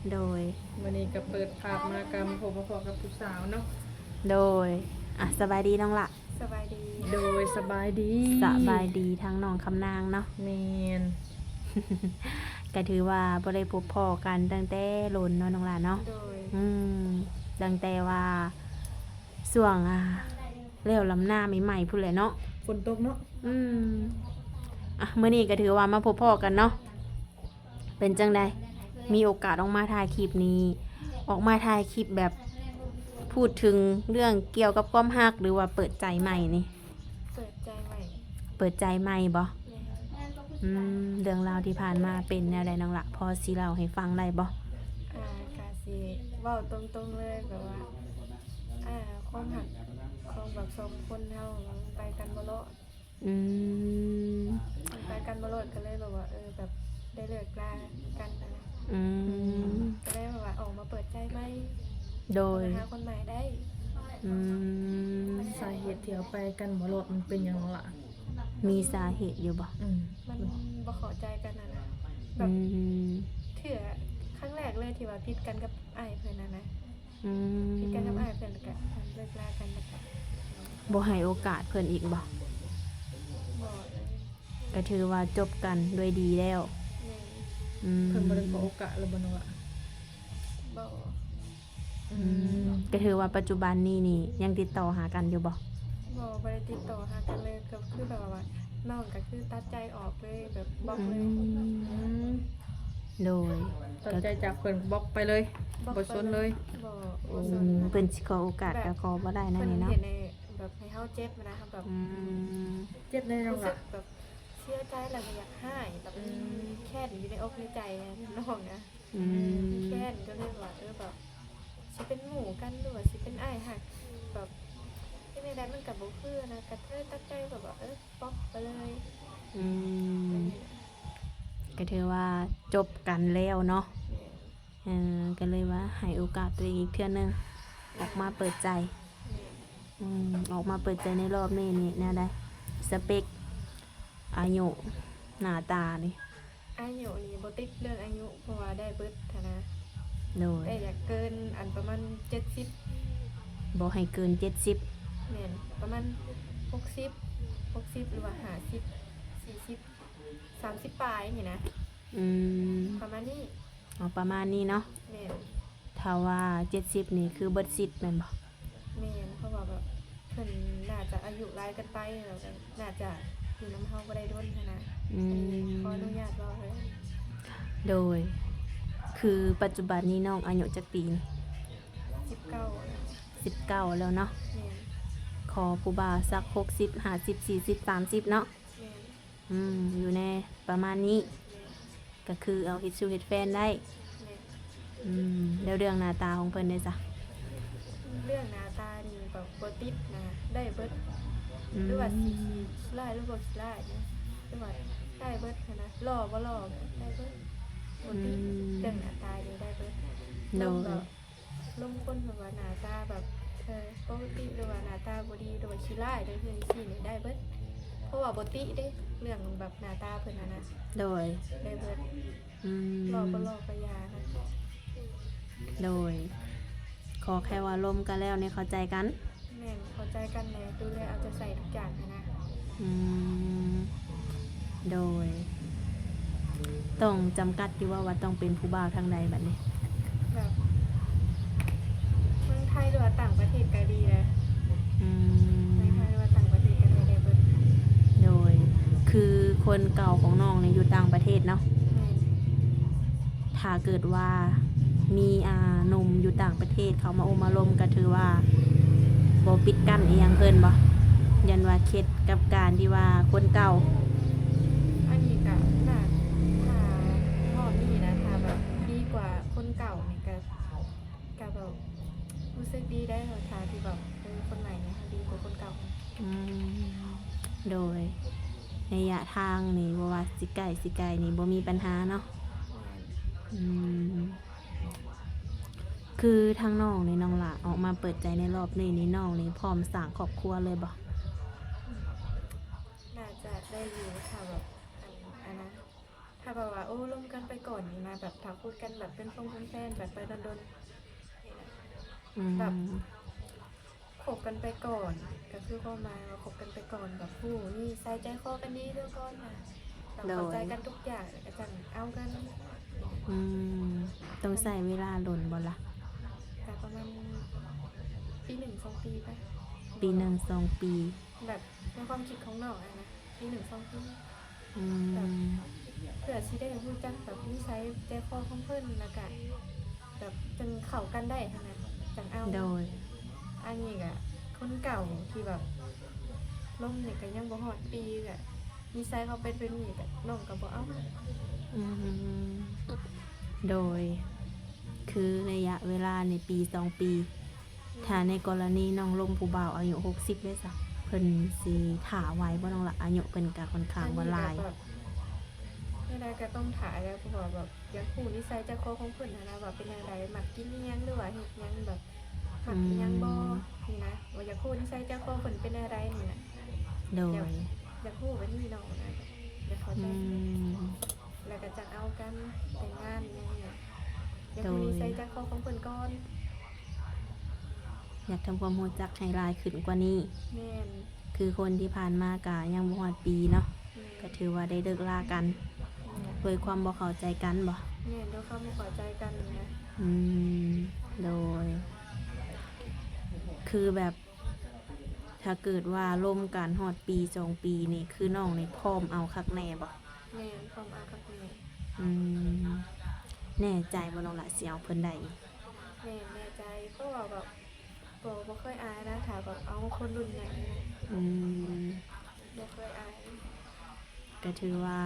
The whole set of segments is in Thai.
โดยวันนี้ก็เปิดภาพมากรรมพบพอกับผู้สาวเนาะโดยสบายดีน้องละสบายดีโดยสบายดีสบายดีทั้งน้องคำนางเนาะแมน ก็ถือว่าบ่ได้พบพ่อกันตั้งแต่โลนเนาะน้องละเนาะโดยตั้งแต่ว่าช่วงแล้วลำหน้าใหม่ๆพุ่นแหละเนาะฝนตกเนาะมื้อนี้ก็ถือว่ามาพบพ่อกันเนาะเป็นจังใดมีโอกาสออกมาถ่ายคลิปนี้ออกมาถ่ายคลิปแบบพูดถึงเรื่องเกี่ยวกับความรักหรือว่าเปิดใจใหม่นี่เปิดใจใหม่เปิดใจใหม่บ่เรื่องราวที่ผ่านมาเป็นแนวใดน้องละพอสิเล่าให้ฟังได้บ่กาสิเว้าตรงๆเลยแบบว่าความหักของแบบสองคนเฮาไปกันบ่รอดไปกันบ่รอดก็เลยแบบว่าแบบได้เลิกลากันนะก็ได้แบบว่าออกมาเปิดใจใหม่โดยหาคนใหม่ได้สาเหตุที่เอาไปกันบ่รอดมันเป็นหยังล่ะมีสาเหตุอยู่บ่มันบ่เข้าใจกันนะแบบเถื่อครั้งแรกเลยที่ว่าผิดกันกับอ้ายเพิ่นนะผิดกันกับอ้ายเพิ่นก็เลิกลากันแล้วก็บ่ให้โอกาสเพิ่นอีกบ่บ่เลย ก็ถือว่าจบกันด้วยดีแล้วเพิ่นบ่ได้ขอโอกาสแล้วบ่น้องล่ะบ่ก็ถือว่าปัจจุบันนี้นี่ยังติดต่อหากันอยู่บ่บ่ได้ติดต่อหากันเลยก็คือแบบว่าน้องก็คือตัดใจออกเลยแบบบล็อกเลยโดยตัดใจจากเพิ่นบล็อกไปเลยบ่สนเลยบ่สนเพิ่นสิขอโอกาสก็ขอบ่ได้นั่นนี่เนาะเห็นในแบบให้เฮาเจ็บนะครับแบบเจ็บในน้องล่ะแบบเสียใจแล้วก็อยากให้แบบแค่อยู่ในอกในใจน้องนะแค่ก็เลยว่าแบบสิเป็นหมู่กันหรือว่าสิเป็นอ้ายหักแบบที่ในนั้นมันกับบ่คือนะกระเทยตัดใจแบบว่าป๊อกไปเลยก็ถือว่าจบกันแล้วเนาะก็เลยว่าให้โอกาสตัวเองอีกเทื่อนึงออกมาเปิดใจออกมาเปิดใจในรอบนี้นี่แนวใดสเปคอายุหน้าตานี่อายุนี่บ่ติดเรื่องอายุเพราะว่าได้เบิดนะโดยแต่อยากเกินอันประมาณ70บ่ให้เกิน70แม่นประมาณ60หรือว่า50 40 30ปลายนี่นะประมาณนี้ประมาณนี้เนาะแม่นถ้าว่า70นี่คือเบิดสิทธิ์แม่นบ่แม่นเพราะว่าแบบเพิ่นน่าจะอายุหลายกันไปแล้วน่าจะอยู่นำเฮาบ่ได้ดนนะขออนุญาตเว้าเลยโดยคือปัจจุบันนี้น้องอายุจักปี19แล้วเนาะขอผู้บ่าวสัก60 50 40 30เนาะอยู่ในประมาณนี้ก็คือเอาเฮ็ดชูเฮ็ดแฟนได้แล้วเรื่องหน้าตาของเพิ่นได้จ้ะเรื่องหน้าตานี่แบบบ่ติดนะได้เบิดหรือว่าสิไล่หรือบ่สิไล่นะหรือว่าได้เบิดนะหล่อบ่หล่อได้เบิดบ่ติดเรื่องหน้าตานี่ได้เบิดลงคนแบบว่าหน้าตาแบบปกติหรือว่าหน้าตาบ่ดีหรือว่าขี้ร้ายได้เพิ่นสินี่ได้เบิดเพราะว่าบ่ติเด้เรื่องแบบหน้าตาเพิ่นน่ะนะโดยได้เบิดหล่อบ่หล่อก็ยานะโดยขอแค่ว่าร่วมกันแล้วเนี่ยเข้าใจกันแม่นเข้าใจกันแล้วดูแลเอาใจใส่ทุกอย่างนะโดยต้องจำกัดอยู่ว่าต้องเป็นผู้บ่าวทางใดบัดนี้แบบเมืองไทยหรือว่าต่างประเทศก็ดีนะเมืองไทยหรือว่าต่างประเทศก็ได้เบิดโดยคือคนเก่าของน้องเนี่ยอยู่ต่างประเทศเนาะถ้าเกิดว่ามีหนุ่มอยู่ต่างประเทศเขามาโอมาลมก็ถือว่าบ่ปิดกั้นอีหยังเพิ่นบ่ยันว่าเข็ดกับการที่ว่าคนเก่าอันนี้ก็น่าถ้ารอบนี้นะถ้าแบบดีกว่าคนเก่านี่ก็แบบรู้สึกดีได้เหรอถ้าที่แบบคนใหม่เนี่ยดีกว่าคนเก่าโดยในระยะทางนี่บ่ว่าสิไกลนี่บ่มีปัญหาเนาะคือทางน้องในน้องหล่ะออกมาเปิดใจในรอบนี้นี่น้องนี่พร้อมสร้างครอบครัวเลยบ่น่าจะได้อยู่ค่ะแบบอันนั้นถ้า าแบบว่าโอ้ร่วมกันไปก่อนนี่นะแบบถ้าคุยกันแบบเป็นแฟนแบบไปโดนๆนี่นะ อืม แบบคบกันไปก่อนก็คือเข้ามาคบกันไปก่อนแบบผู้นี่ใส่ใจคอกันดีเรื่องก่อนนะแบบเข้าใจกันทุกอย่างแล้วก็จังเอากัน อืมต้องใช้เวลาหล่นบ่ล่ะ แต่ประมาณปีหนึ่งสองปีไป ปีหนึ่งสองปี แบบในความคิดของน้องอะนะปีหนึ่งสองปี อืม เพื่อที่ได้รู้จักแบบนิสัยใจคอของเพื่อนแล้วกันแบบจังเข้ากันได้ขนาดจังเอา โดย อันนี้กะคนเก่าที่แบบล่มเนี่ยก็ยังบ่ฮอดปีกะนิสัยเขาเป็นนี่กะน้องก็บ่เอา อืม โดย คือระยะเวลาในปีสองปี ถ้าในกรณีน้องลมผู้บ่าวอายุ60เลยจ้ะเพิ่นสิถ่าไว้บ่น้องละอายุเพิ่นก็ค่อนข้างว่าหลาย แบบนี่นะก็ต้องถ่ายแล้วเพราะว่าแบบอยากรู้นิสัยใจคอของเพิ่นนะว่าเป็นจังไดมักกินอิหยังหรือว่าเฮ็ดหยังแบบมักอิหยังบ่นี่นะว่าอยากรู้นิสัยใจคอเพิ่นเป็นอะไรนี่นะ โดย อยากรู้ว่านี่น้องนะอยากเข้าใจ อืม แล้วก็จะเอากันแต่งงานอย่างเงี้ยอยากรู้นิสัยใจคอของเพิ่นก่อน อยากทำความรู้จักให้หลายขึ้นกว่านี้ แม่น คือคนที่ผ่านมากะยังบ่ฮอดปีเนาะ ก็ถือว่าได้เลิกลากันโดยความบ่เข้าใจกันบ่ แม่นเดี๋ยวเขามาขอใจกันนะ อืม โดย คือแบบ ถ้าเกิดว่าล่มกันฮอดปีสองปีนี่คือน้องนี่พร้อมเอาคักแน่บ่ แม่นความอาคักแม่ อืม แน่ใจบ่น้องละสิเอาเพิ่นได้ แม่แน่ใจเพราะว่าแบบบ่เคยอายนะถ้าแบบเอาคนรุ่นใหญ่นะ อืม บ่เคยอาย ก็ถือว่า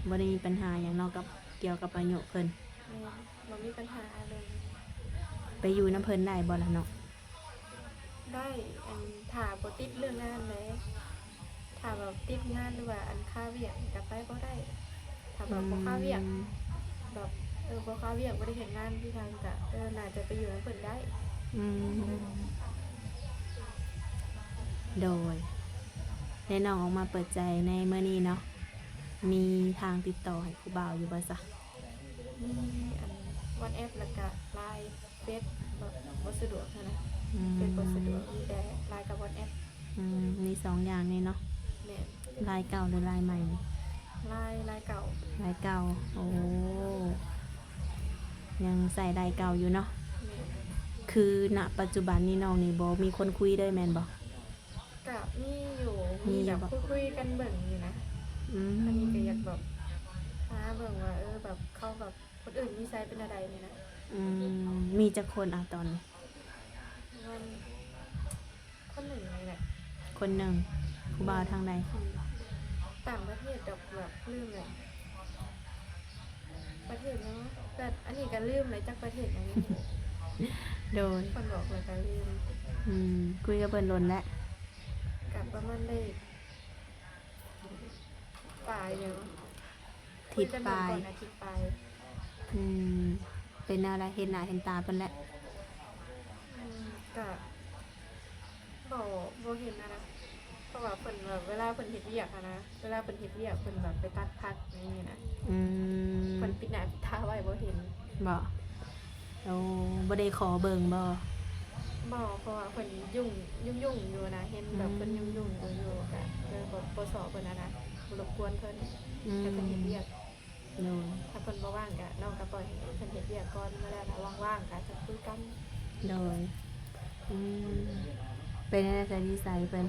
บ่ได้มีปัญหาหยังเนาะกับเกี่ยวกับอายุเพิ่น แม่บ่มีปัญหาเลย ไปอยู่นํเพิ่นได้บ่ล่ะเนาะ ได้อันถ้าบ่ติดเรื่องงานเลยถ้าแบบติดงานหรือว่าอันค่าเวียกก็ไปบ่ได้ถ้าแบบบ่ค่าเวียกแบบบ่ค่าเวียกบ่ได้เฮ็ดงานที่ทางก็น่าจะไปอยู่นำเพิ่นได้ อืม โดยได้น้องออกมาเปิดใจในเมื่อนี้เนาะ มีทางติดต่อให้ผู้บ่าวอยู่บ่ซะ มีอันวันแอปแล้วก็ไลน์เฟซบ่สะดวกนะ อืม เฟซบ่สะดวกมีแต่ไลน์กับวันแอป อืมมีสองอย่างนี่เนาะ แม่น ลายเก่าหรือลายใหม่นี่ ไลน์เก่า ลายเก่า โอ้ ยังใส่ลายเก่าอยู่เนาะ แม่น คือณปัจจุบันนี้น้องนี่บ่มีคนคุยด้วยแม่นบ่ ก็มีอยู่ มี มี อยู่ แบบ บ่ คุยกันเบิ่งอยู่นะ อืม อันนี้ก็อยากแบบหาเบิ่งว่าแบบเขาแบบคนอื่นนิสัยเป็นอะไรนี่นะ อืมมีจักคนตอนนี้ มันคนหนึ่งเลยแหละ คนหนึ่งผู้บ่าวทางใด ต่างประเทศแบบลืมเลยประเทศเนาะแต่อันนี้ก็ลืมเลยจากประเทศอย่างนี้ โดย คนบอกเลยก็ลืม อืมคุยกับเพิ่นล้นแล้ว กลับประมาณได้ปลายเนาะ ทิศปลาย คุกันก่อนอาทิตย์ปลาย อืม เป็นอะไรเห็นหน้าเห็นตาเพิ่นแล้ว ก็บ่เห็นนะเพราะว่าเพิ่นแบบเวลาเพิ่นเฮ็ดเวียกอะนะเวลาเพิ่นเฮ็ดเวียกเพิ่นแบบไปตัดพักอย่างนี้นะ อืม เพิ่นปิดหน้าปิดตาไว้บ่เห็น บ่โอ้บ่ได้ขอเบิ่งบ่ บ่เพราะว่าเพิ่นยุ่งอยู่นะเห็นแบบเพิ่นยุ่งอยู่ก็เลยบ่สอบเพิ่นนะบ่รบกวนเพิ่น อืม ให้เพิ่นเฮ็ดเวียก โดย ถ้าเพิ่นบ่ว่างก็น้องก็ปล่อยให้เพิ่นเฮ็ดเวียกก่อนมาแล้วถ้าว่างๆก็จะคุยกัน โดย อืม เป็นอะไรใส่นิสัยเพิ่น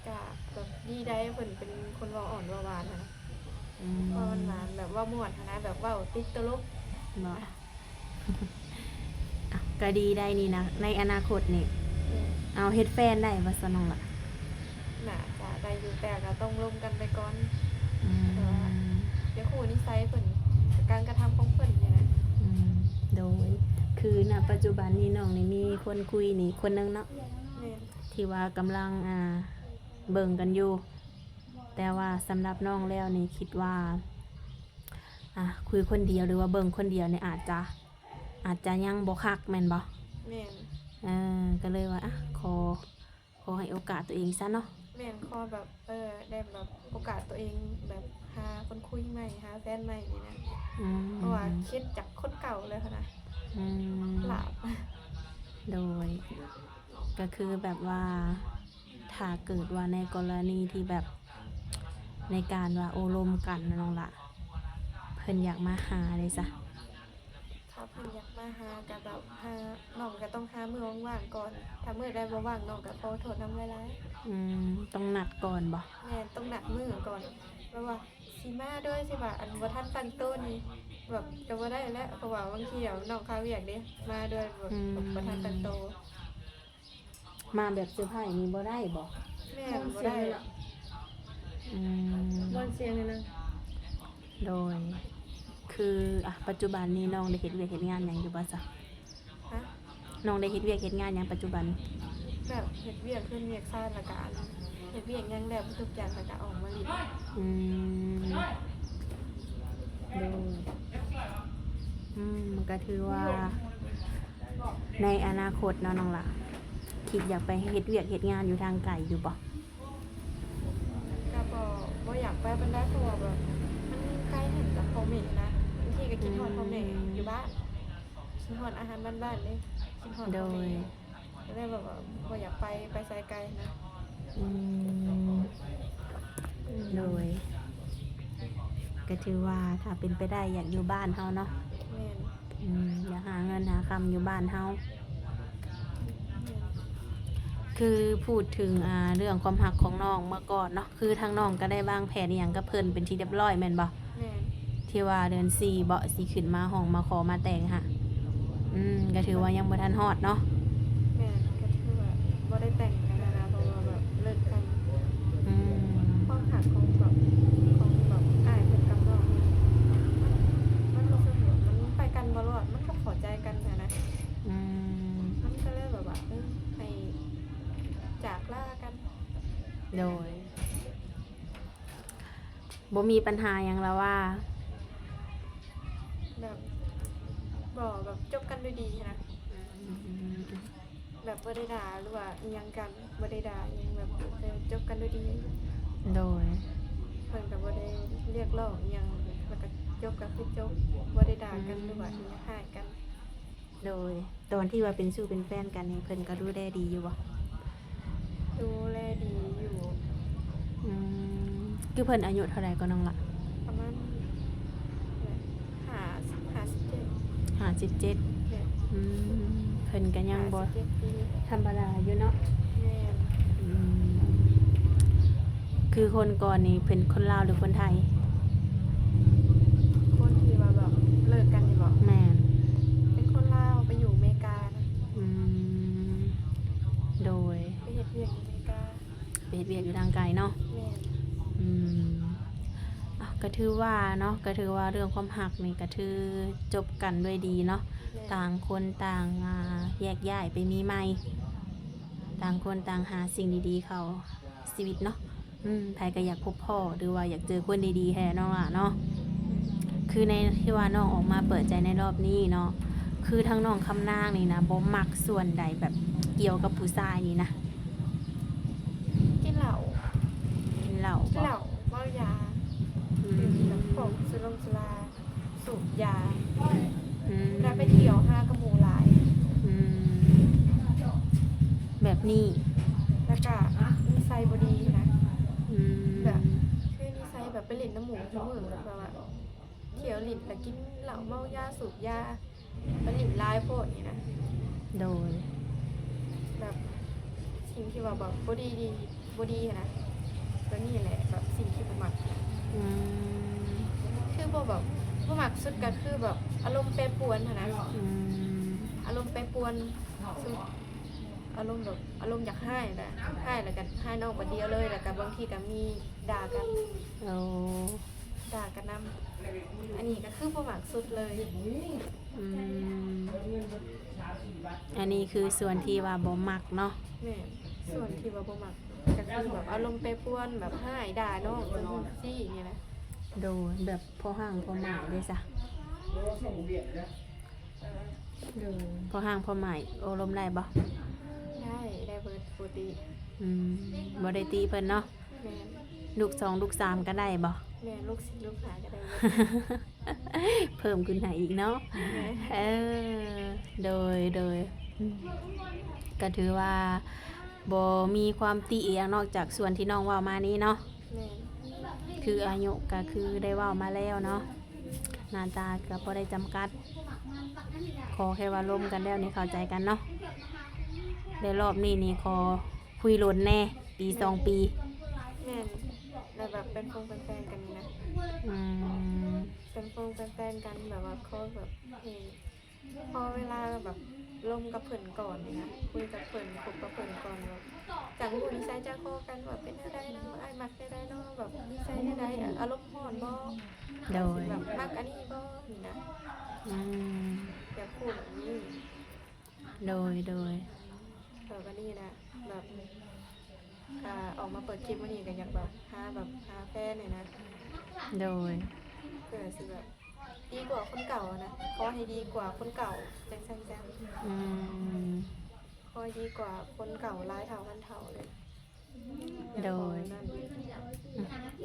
ก็แบบดีได้เพิ่นเป็นคนเว้าอ่อนเว้าหวานนะ อืม เว้าหวานแบบเว้าม่วนนะแบบเว้าติดตลก บ่ อ่ะก็ดีได้นี่นะ ในอนาคตนี่ เอาเฮ็ดแฟนได้บ่ซะน้องล่ะ น่าจะได้อยู่แต่ก็ต้องร่วมกันไปก่อน อืม เดี๋ยวครูนิสัยเพิ่นการกระทำของเพิ่นเนี่ยนะ อืม โดย คือณปัจจุบันนี้น้องนี่มีคนคุยนี่คนหนึงเนาะ แม่น ที่ว่ากำลังเบิ่งกันอยู่ แต่ว่าสำหรับน้องแล้วนี่คิดว่าคุยคนเดียวหรือว่าเบิ่งคนเดียวเนี่ยอาจจะยังบ่คักแม่นบ่ แม่น ก็เลยว่าขอให้โอกาสตัวเองซะเนาะ แม่นขอแบบได้แบบโอกาสตัวเองแบบ หาคนคุยใหม่หาแฟนใหม่นี่นะ อืม เพราะว่าเครียดจากคนเก่าเลยค่ะนะ อืม หลาบ โดย ก็คือแบบว่าถ้าเกิดว่าในกรณีที่แบบในการว่าโอลมกันนะน้องละเพิ่นอยากมาหาเลยจ้ะ ถ้าเพิ่นอยากมาหาก็แบบหาน้องก็ต้องหามื้อว่างๆก่อนถ้ามื้อใดบ่ว่างน้องก็ขอโทษนำหลาย อืมต้องนัดก่อนบ่ ๆแม่นต้องนัดมื้อก่อนเพราะว่าสิมาเด้อสิว่าอันบ่ทันตั้งโต๊ะนี่แบบก็บ่ได้แล้วเพราะว่าบางทีอะน้องค้าเวียกเด้มาด้วยแบบบ่ทันตั้งโต๊ะ มาแบบเซอร์ไพรส์นี่บ่ได้บ่ แม่นบ่ได้ อืม บอนเสียงเลยนะ โดย คืออ่ะปัจจุบันนี้น้องได้เฮ็ดเวียกเฮ็ดงานหยังอยู่บ่จ๊ะ ฮะ น้องได้เฮ็ดเวียกเฮ็ดงานหยังปัจจุบัน แบบเฮ็ดเวียกขึ้นเวียกซ่านและก็อันเฮ็ดเวียกหยังแล้วทุกอย่างแล้วก็ออกมาลิด อืมโดยมันก็ถือว่าในอนาคตเนาะน้องล่ะคิดอยากไปเฮ็ดเวียกเฮ็ดงานอยู่ทางไกลอยู่บ่ ก็บ่อยากไปปานใดเพราะว่าแบบมันไกลเห็นจากพ่อแม่นะบางทีก็คิดฮอดพ่อแม่อยู่บ้านคิดฮอดอาหารบ้านๆเด้คิดฮอด โด พ่อแม่ ย ก็เลยแบบว่าบ่อยากไปไสไกลนะ อืมโดย ก็ถือว่าถ้าเป็นไปได้อยากอยู่บ้านเฮาเนาะ แม่น อยากหาเงินหาคำอยู่บ้านเฮา แม่น คือพูดถึงเรื่องความหักของน้องเมื่อก่อนเนาะคือทางน้องก็ได้วางแผนอหย่างกับเพิ่นเป็นที่เรียบร้อยแม่นบ่ แม่น ที่ว่าเดือน4เบาะสิขึ้นมาห้องมาขอมาแต่งค่ะก็ถือว่ายังบ่ทันฮอดเนาะ แม่นก็ถือว่าบ่ได้แต่งกันนะเพราะว่าแบบเลิกกัน อืม ความหักของแบบอ้ายเพิ่นกับน้องมันรู้สึกว่ามันไปกันบ่รอดมันก็เข้าใจกันนะ อืม มันก็เลยแบบว่าให้จากลากัน โดยบ่มีปัญหาหยังแล้วว่า แบบแบบจบกันด้วยดีนะแบบบ่ได้ด่าหรือว่าอิหยังกันบ่ได้ด่าอิหยังแบบจบกันด้วยดี โดย เพิ่นก็บ่ได้เรียกร้องอิหยังแล้วก็จบก็คือจบบ่ได้ด่ากันหรือว่าอิหยังหายกัน โดยตอนที่ว่าเป็นสู้เป็นแฟนกันนี่เพิ่นก็ดูแลดีอยู่บ่ ดูแลดีอยู่ คือเพิ่นอายุเท่าไหร่ก็น้องละ ประมาณ57 57 เนี่ย เพิ่นก็ยังบ่ 57ปี ธรรมดาอยู่เนาะ แม่น คือคนก่อนนี่เป็นคนลาวหรือคนไทย คนที่ว่าแบบเลิกกันนี่บ่ แม่น เป็นคนลาวไปอยู่อเมริกานะ อืมโดย ไปเฮ็ดเวียกอยู่อเมริกา ไปเฮ็ดเวียกอยู่ทางไกลเนาะ แม่น ก็ถือว่าเนาะก็ถือว่าเรื่องความหักนี่ก็ถือจบกันด้วยดีเนาะ แม่น ต่างคนต่างแยกย้ายไปมีใหม่ต่างคนต่างหาสิ่งดีๆเข้าชีวิตเนาะใครก็อยากพบพ่อหรือว่าอยากเจอคนดีๆแท้น้องล่ะเนาะคือในที่ว่าน้องออกมาเปิดใจในรอบนี้เนาะคือทั้งน้องคำนางนี่นะบ่มักส่วนใดแบบเกี่ยวกับผู้ชายนี่นะ กินเหล้า กินเหล้า กินเหล้าเมายา อื ดื่ม ม แบบพวกสุราสูบยา อืม แล้วไปเที่ยวห้ากระหมูหลาย อืมแบบนี้ แล้วก็นิสัยบ่ดีนะ อืม แบบคือนิสัยแบบไปเล่นน้ำหมูทุกมื้อแบบว่าเที่ยวลิ้นแล้วกินเหล้าเมายาสูบยาไปลิ้นลายโพดนี่นะ โดย แบบสิ่งที่ว่าแบบบ่ดีนะก็นี่แหละแบบสิ่งที่บ่มัก อืม คือบ่แบบบ่มักสุดก็คือแบบอารมณ์แปรปรวนหั้นนะ อืม อารมณ์แปรปรวนสุดอารมณ์แบบอารมณ์อยากให้แหละให้แล้วก็ให้นอกบัดเดียวเลยแล้วก็บางทีก็มีด่ากัน เอา ด่ากันนำอันนี้ก็คือบ่มักสุดเลย อืมอันนี้คือส่วนที่ว่าบ่มักเนาะ แม่นส่วนที่ว่าบ่มักก็คือแบบอารมณ์แปรปรวนแบบให้ด่าน้องจังซี่นี่นะ โดยแบบพอห่างพอหมายเลยจ้ะพอห่างพอหมายโอลมได้บ่ ได้เบิดปกติ บ่ได้ตีเพิ่นเนาะ แม่น ลูก2ลูก3ก็ได้บ่ แม่ลูกศิษย์ลูกหาก็ได้เบิด เพิ่มขึ้นให้อีกเนาะ แม่ เออโดยก็ถือว่าบ่มีความติอีหยังนอกจากส่วนที่น้องเว้ามานี้เนาะ แม่ คืออายุก็คือได้เว้ามาแล้วเนาะหน้าตาก็บ่ได้จำกัด ขอแค่ว่าร่วมกันแล้วนี่เข้าใจกันเนาะในรอบนี้นี่ขอคุยโลนแน่ปี2 ปี แม่แล้วแบบเป็นฟงเป็นแฟนกันนี่นะ อืม เป็นฟงเป็นแฟนกันแบบว่าเขาแบบพอเวลาแบบลมกับเพิ่นก่อนนี่นะคุยกับเพิ่นคบกับเพิ่นก่อนแบบจากผู้นิสัยใจคอกันแบบเป็นอะไรเนาะไอ้มักได้เนาะแบบนิสัยได้อารมณ์ร้อนบ่ โดย แบบมักอันนี้บ่นี่นะ อืม อยากพูดแบบนี้ โดย แบบอันนี้นะแบบออกมาเปิดคลิปวันนี้กันอยากแบบหาแฟนเนี่ยนะ โดย เพื่อสิแบบดีกว่าคนเก่าอะนะขอให้ดีกว่าคนเก่าจังจัง อืม ขอให้ดีกว่าคนเก่าร้ายเท่าพันเท่าเลย โดย นั่น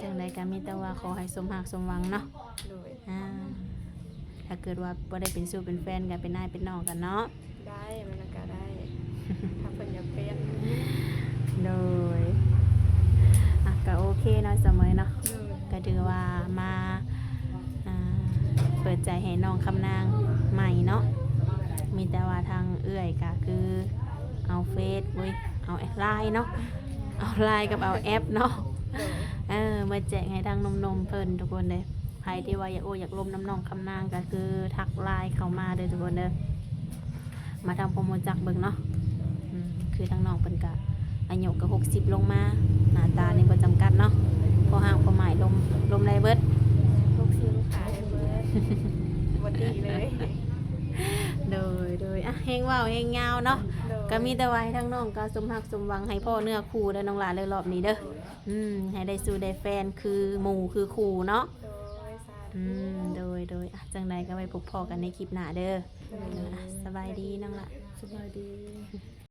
จังใดก็มีแต่ว่าขอให้สมหักสมหวังเนาะ โดย อ่าถ้าเกิดว่าบ่ได้เป็นสู้เป็นแฟนกันเป็นนายเป็นน้องกันเนาะ ได้มันก็ได้ ถ้าเพิ่นอยากเป็น โดยก็โอเคเนาะเสมอเนาะ โดย ก็ถือว่ามาอ่าเปิดใจให้น้องคำนางใหม่เนาะมีแต่ว่าทางเอื้อยก็คือเอาเฟซเอาไลน์เนาะเอาไลน์กับเอาแอปเนาะ โดย มาแจกให้ทางนมๆเพิ่นทุกคนเลยใครที่ว่าอยากอยากลมน้ำน้องคำนางก็คือทักไลน์เข้ามาเด้อทุกคนเด้อมาทำโปรโมทจักเบิ่งเนาะคือทางน้องเพิ่นก็อายุก็60ลงมาหน้าตานี่บ่จำกัดเนาะพอห่างพอหมายลมไรเบิด ลูกศิษย์ลูกหาได้เบิดบ่ดีเลย โดยเฮงว่าวเฮงยาวเนาะ โดย ก็มีแต่ไว้ทั้งน้องก็สมหักสมหวังให้พ่อเนื้อคู่เด้อน้องหลานเลยรอบนี้เด้อให้ได้สู่ได้แฟนคือหมู่คือคู่เนาะ โดยสา โดยจังใดก็ไว้พบพอกันในคลิปหน้าเด้อ ธุ สบายดีน้องละ สบายดี